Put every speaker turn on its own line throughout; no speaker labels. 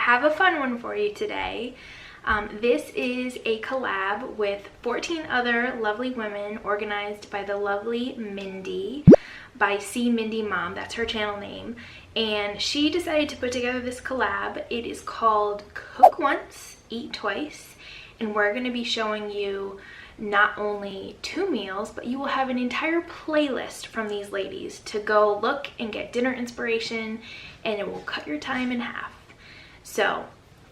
have a fun one for you today. This is a collab with 14 other lovely women organized by the lovely Mindy, by C Mindy Mom, that's her channel name. And she decided to put together this collab. It is called Cook Once, Eat Twice. And we're going to be showing you not only 2 meals, but you will have an entire playlist from these ladies to go look and get dinner inspiration, and it will cut your time in half. So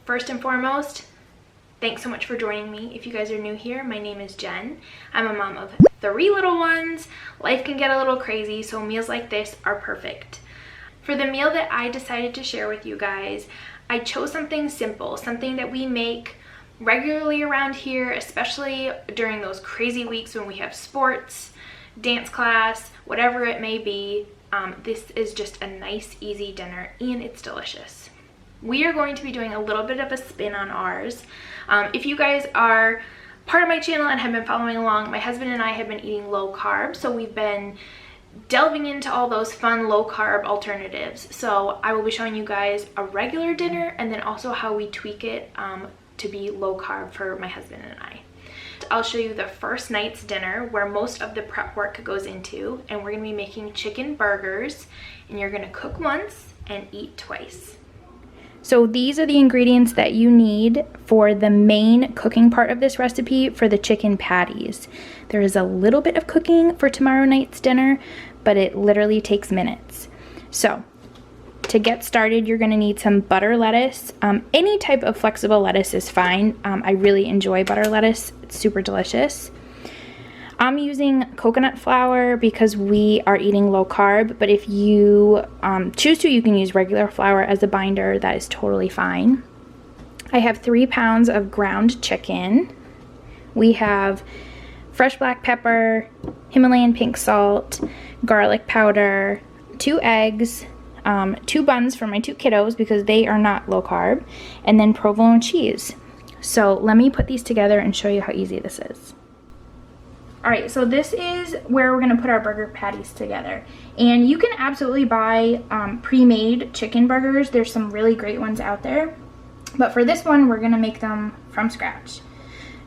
first and foremost, thanks so much for joining me. If you guys are new here, my name is Jen. I'm a mom of 3 little ones. Life can get a little crazy, so meals like this are perfect. For the meal that I decided to share with you guys, I chose something simple, something that we make regularly around here, especially during those crazy weeks when we have sports, dance class, whatever it may be. This is just a nice, easy dinner, and it's delicious. We are going to be doing a little bit of a spin on ours. If you guys are part of my channel and have been following along, my husband and I have been eating low carb, so we've been delving into all those fun low carb alternatives. So I will be showing you guys a regular dinner and then also how we tweak it to be low carb for my husband and I. I'll show you the first night's dinner where most of the prep work goes into, and we're gonna be making chicken burgers, and you're gonna cook once and eat twice. So these are the ingredients that you need for the main cooking part of this recipe for the chicken patties. There is a little bit of cooking for tomorrow night's dinner, but it literally takes minutes. So to get started, you're gonna need some butter lettuce. Any type of flexible lettuce is fine. I really enjoy butter lettuce. It's super delicious. I'm using coconut flour because we are eating low carb, but if you choose to, you can use regular flour as a binder. That is totally fine. I have 3 pounds of ground chicken. We have fresh black pepper, Himalayan pink salt, garlic powder, 2 eggs, 2 buns for my 2 kiddos because they are not low carb, and then provolone cheese. So let me put these together and show you how easy this is. Alright, so this is where we're going to put our burger patties together. And you can absolutely buy pre-made chicken burgers. There's some really great ones out there. But for this one, we're going to make them from scratch.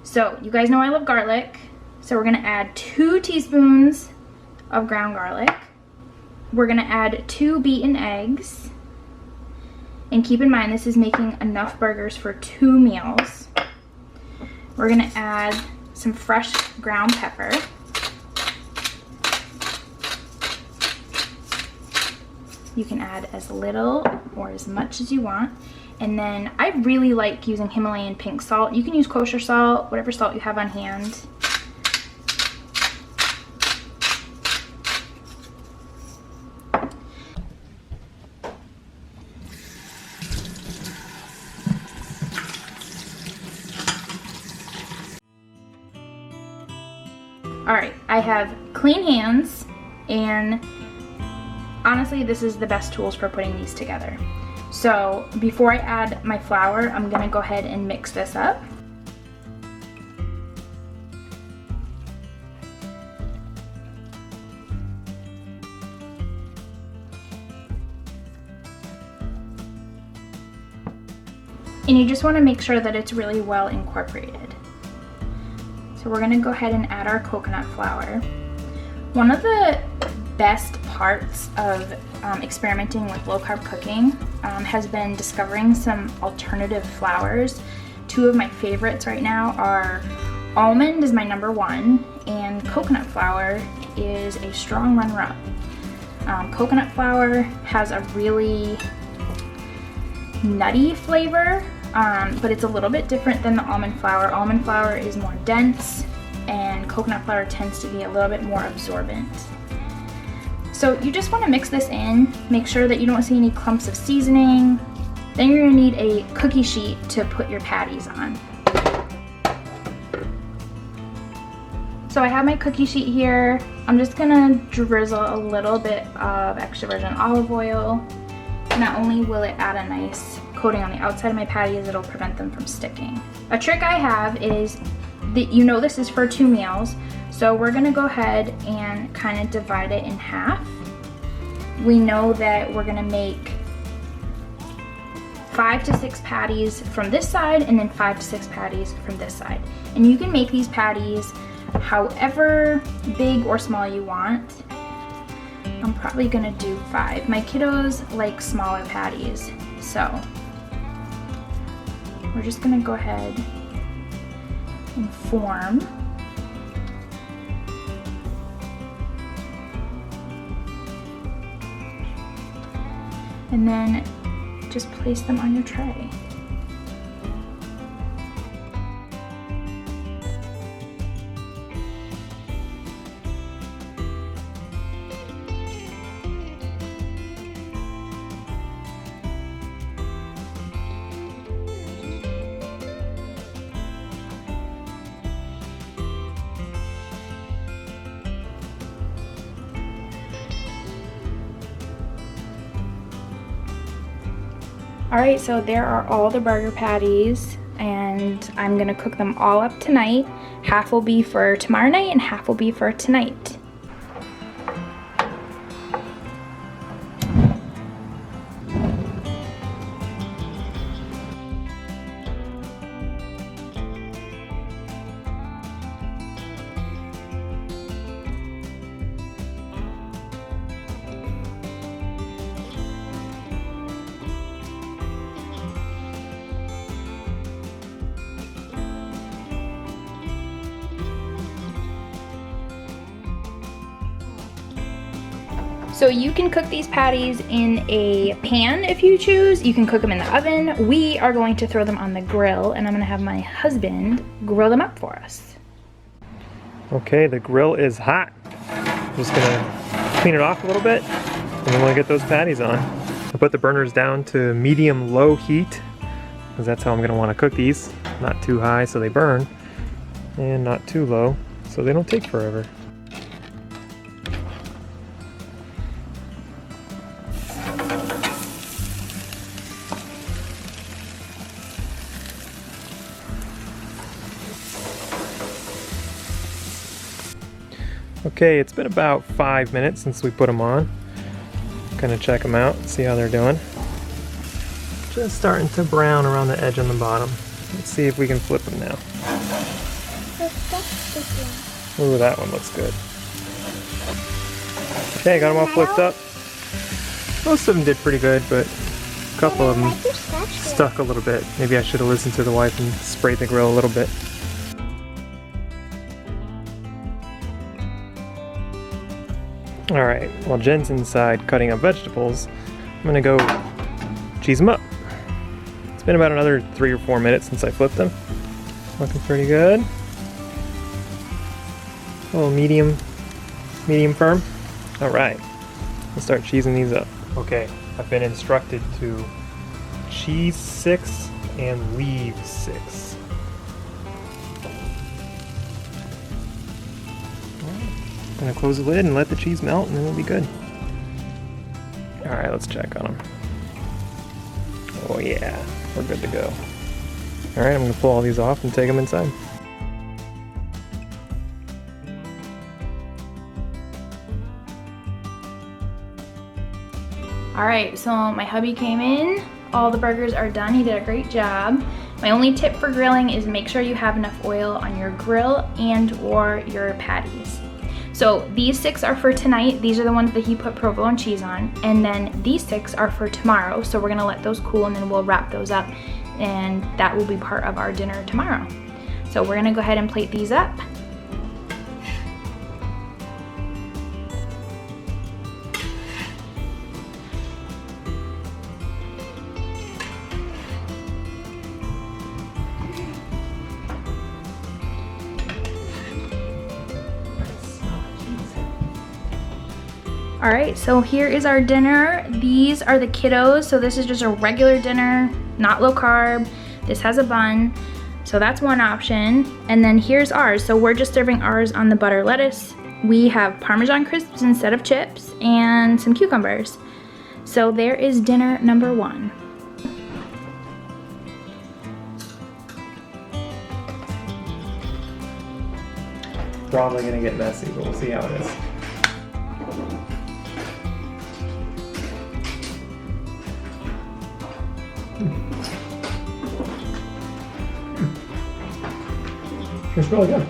So you guys know I love garlic. So we're going to add 2 teaspoons of ground garlic. We're going to add 2 beaten eggs. And keep in mind, this is making enough burgers for 2 meals. We're going to add some fresh ground pepper. You can add as little or as much as you want. And then I really like using Himalayan pink salt. You can use kosher salt, whatever salt you have on hand. Alright, I have clean hands, and honestly this is the best tools for putting these together. So before I add my flour, I'm going to go ahead and mix this up. And you just want to make sure that it's really well incorporated. So we're gonna go ahead and add our coconut flour. One of the best parts of experimenting with low carb cooking has been discovering some alternative flours. 2 of my favorites right now are almond is my #1, and coconut flour is a strong runner-up. Coconut flour has a really nutty flavor, but it's a little bit different than the almond flour. Almond flour is more dense, and coconut flour tends to be a little bit more absorbent. So you just want to mix this in, make sure that you don't see any clumps of seasoning. Then you're going to need a cookie sheet to put your patties on. So I have my cookie sheet here. I'm just going to drizzle a little bit of extra virgin olive oil. Not only will it add a nice coating on the outside of my patties, it'll prevent them from sticking. A trick I have is that this is for 2 meals, so we're gonna go ahead and kind of divide it in half. We know that we're gonna make 5 to 6 patties from this side and then 5 to 6 patties from this side. And you can make these patties however big or small you want. I'm probably gonna do 5. My kiddos like smaller patties, so we're just gonna go ahead and form. And then just place them on your tray. All right, so there are all the burger patties, and I'm gonna cook them all up tonight. Half will be for tomorrow night and half will be for tonight. So you can cook these patties in a pan if you choose. You can cook them in the oven. We are going to throw them on the grill, and I'm gonna have my husband grill them up for us.
Okay, the grill is hot. Just gonna clean it off a little bit, and then we'll get those patties on. I put the burners down to medium-low heat, because that's how I'm gonna wanna cook these. Not too high so they burn, and not too low so they don't take forever. Okay, it's been about 5 minutes since we put them on. Gonna check them out, see how they're doing. Just starting to brown around the edge on the bottom. Let's see if we can flip them now. Ooh, that one looks good. Okay, got them all flipped up. Most of them did pretty good, but a couple of them stuck a little bit. Maybe I should have listened to the wife and sprayed the grill a little bit. Alright, while Jen's inside cutting up vegetables, I'm gonna go cheese them up. It's been about another 3 or 4 minutes since I flipped them. Looking pretty good. A little medium firm. Alright, let's start cheesing these up. Okay, I've been instructed to cheese 6 and leave 6. Gonna close the lid and let the cheese melt, and then we'll be good. Alright, let's check on them. Oh yeah, we're good to go. Alright, I'm gonna pull all these off and take them inside.
Alright, so my hubby came in. All the burgers are done. He did a great job. My only tip for grilling is make sure you have enough oil on your grill and or your patties. So these 6 are for tonight. These are the ones that he put provolone cheese on. And then these 6 are for tomorrow. So we're gonna let those cool and then we'll wrap those up. And that will be part of our dinner tomorrow. So we're gonna go ahead and plate these up. All right, so here is our dinner. These are the kiddos. So this is just a regular dinner, not low carb. This has a bun, so that's one option. And then here's ours. So we're just serving ours on the butter lettuce. We have Parmesan crisps instead of chips and some cucumbers. So there is dinner number 1.
Probably gonna get messy, but we'll see how it is. It's really good.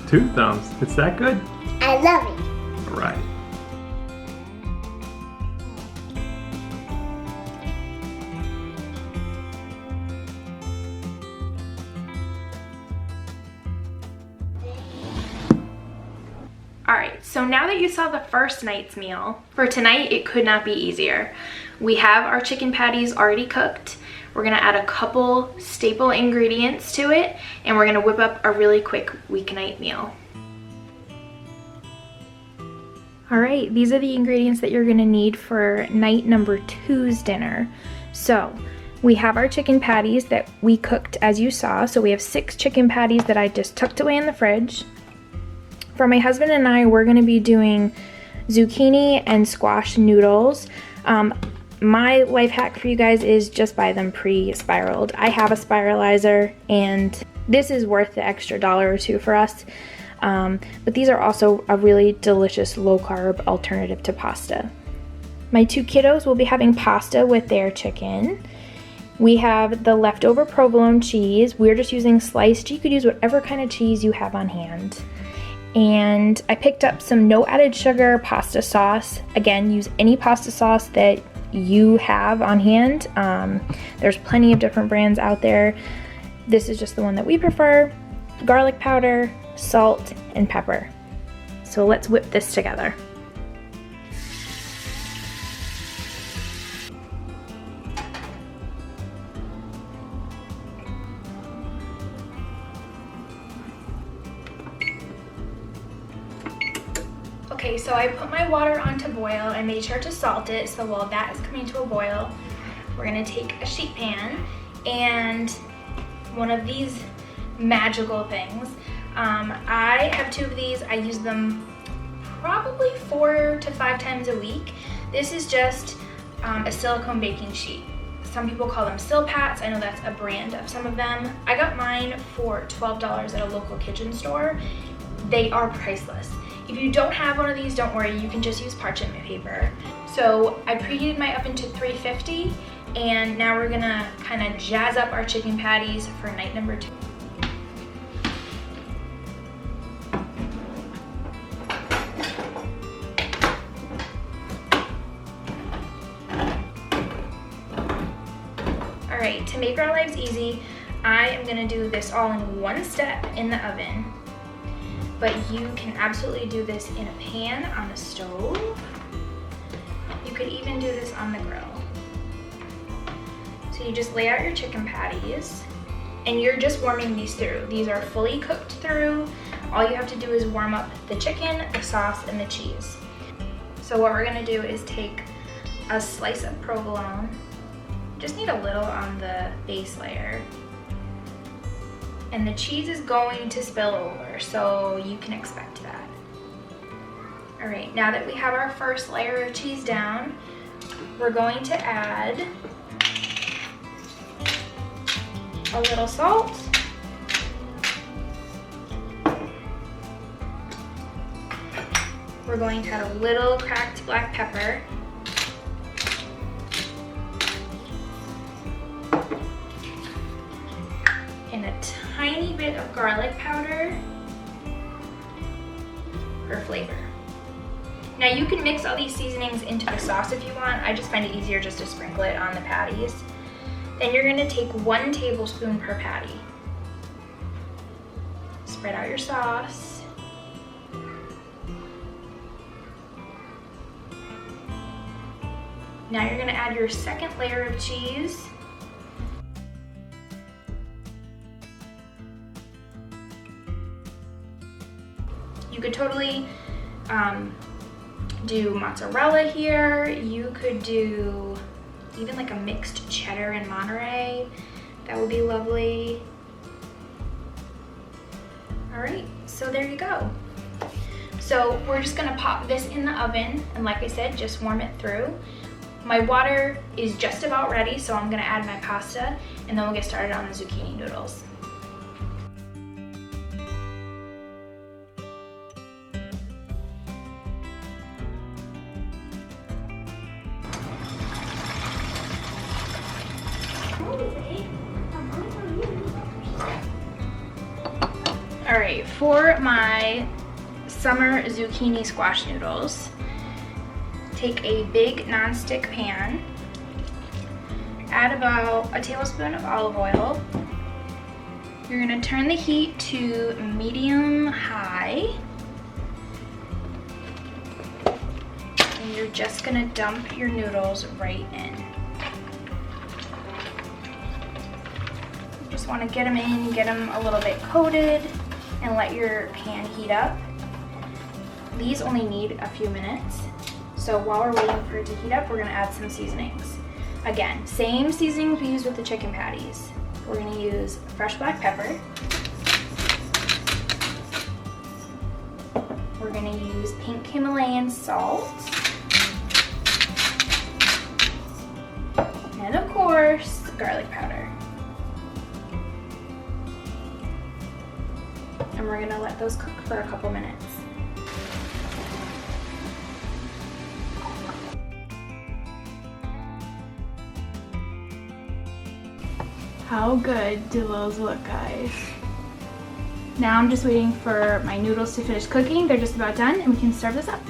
2 thumbs. It's that good?
I love it.
All right.
Alright, so now that you saw the first night's meal, for tonight it could not be easier. We have our chicken patties already cooked. We're gonna add a couple staple ingredients to it, and we're gonna whip up a really quick weeknight meal. Alright, these are the ingredients that you're gonna need for night number 2's dinner. So, we have our chicken patties that we cooked as you saw. So we have 6 chicken patties that I just tucked away in the fridge. For my husband and I, we're gonna be doing zucchini and squash noodles. My life hack for you guys is just buy them pre-spiraled. I have a spiralizer, and this is worth the extra $1 or $2 for us. But these are also a really delicious low-carb alternative to pasta. My 2 kiddos will be having pasta with their chicken. We have the leftover provolone cheese. We're just using sliced. You could use whatever kind of cheese you have on hand. And I picked up some no added sugar pasta sauce. Again, use any pasta sauce that you have on hand. There's plenty of different brands out there. This is just the one that we prefer. Garlic powder, salt, and pepper. So let's whip this together. Okay, so I put my water on to boil. I made sure to salt it, so while that is coming to a boil, we're gonna take a sheet pan and one of these magical things. I have 2 of these. I use them probably 4 to 5 times a week. This is just a silicone baking sheet. Some people call them Silpats. I know that's a brand of some of them. I got mine for $12 at a local kitchen store. They are priceless. If you don't have one of these, don't worry, you can just use parchment paper. So I preheated my oven to 350, and now we're gonna kind of jazz up our chicken patties for night number 2. All right, to make our lives easy, I am gonna do this all in one step in the oven. But you can absolutely do this in a pan on a stove. You could even do this on the grill. So you just lay out your chicken patties, and you're just warming these through. These are fully cooked through. All you have to do is warm up the chicken, the sauce, and the cheese. So what we're gonna do is take a slice of provolone. Just need a little on the base layer. And the cheese is going to spill over, so you can expect that. All right, now that we have our first layer of cheese down, we're going to add a little salt, we're going to add a little cracked black pepper, and a tiny bit of garlic powder for flavor. Now you can mix all these seasonings into the sauce if you want. I just find it easier just to sprinkle it on the patties. Then you're gonna take 1 tablespoon per patty. Spread out your sauce. Now you're gonna add your second layer of cheese. You could totally do mozzarella here. You could do even like a mixed cheddar and Monterey. That would be lovely. All right, so there you go. So we're just gonna pop this in the oven, and like I said, just warm it through. My water is just about ready, so I'm gonna add my pasta, and then we'll get started on the zucchini noodles. All right, for my summer zucchini squash noodles, take a big non-stick pan, add about a tablespoon of olive oil. You're gonna turn the heat to medium-high, and you're just gonna dump your noodles right in. You just wanna get them in, get them a little bit coated, and let your pan heat up. These only need a few minutes. So while we're waiting for it to heat up, we're gonna add some seasonings. Again, same seasonings we used with the chicken patties. We're gonna use fresh black pepper. We're gonna use pink Himalayan salt. And of course, garlic powder. And we're gonna let those cook for a couple minutes. How good do those look, guys? Now I'm just waiting for my noodles to finish cooking. They're just about done and we can serve this up.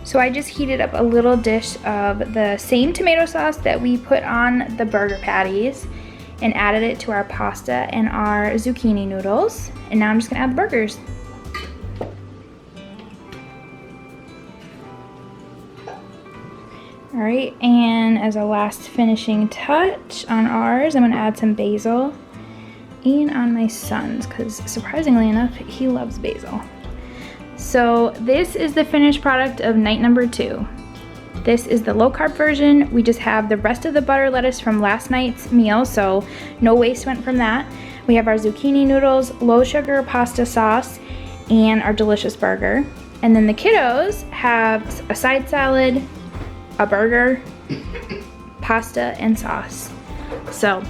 So I just heated up a little dish of the same tomato sauce that we put on the burger patties and added it to our pasta and our zucchini noodles. And now I'm just gonna add the burgers. All right, and as a last finishing touch on ours, I'm gonna add some basil and on my son's, because surprisingly enough, he loves basil. So this is the finished product of night number 2. This is the low carb version. We just have the rest of the butter lettuce from last night's meal, so no waste went from that. We have our zucchini noodles, low sugar pasta sauce, and our delicious burger. And then the kiddos have a side salad, a burger, pasta, and sauce. So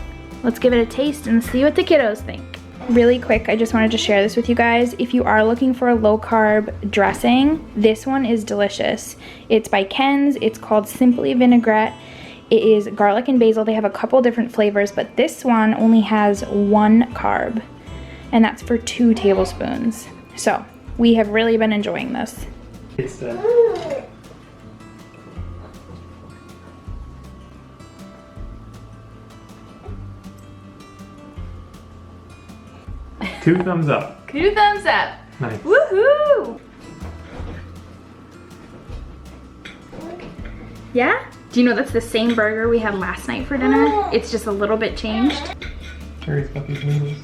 let's give it a taste and see what the kiddos think. Really quick, I just wanted to share this with you guys. If you are looking for a low carb dressing, this one is delicious. It's by Ken's. It's called Simply Vinaigrette. It is garlic and basil. They have a couple different flavors, but this one only has 1 carb, and that's for 2 tablespoons. So we have really been enjoying this.
It's the 2 thumbs up.
2 thumbs up.
Nice.
Woohoo! Yeah? Do you know that's the same burger we had last night for dinner? It's just a little bit changed.
Cherry's got these noodles.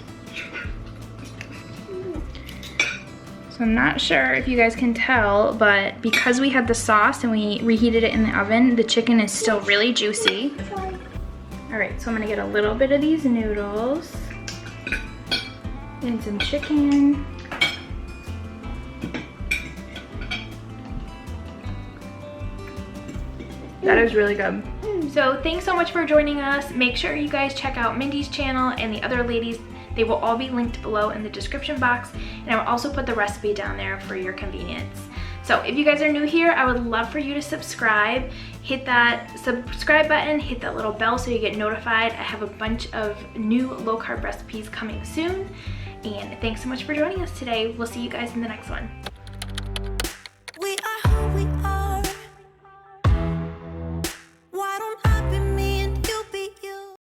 So I'm not sure if you guys can tell, but because we had the sauce and we reheated it in the oven, the chicken is still really juicy. All right, so I'm gonna get a little bit of these noodles and some chicken. That is really good. So thanks so much for joining us. Make sure you guys check out Mindy's channel and the other ladies. They will all be linked below in the description box, and I will also put the recipe down there for your convenience. So if you guys are new here, I would love for you to subscribe. Hit that subscribe button, hit that little bell so you get notified. I have a bunch of new low carb recipes coming soon. And thanks so much for joining us today. We'll see you guys in the next one.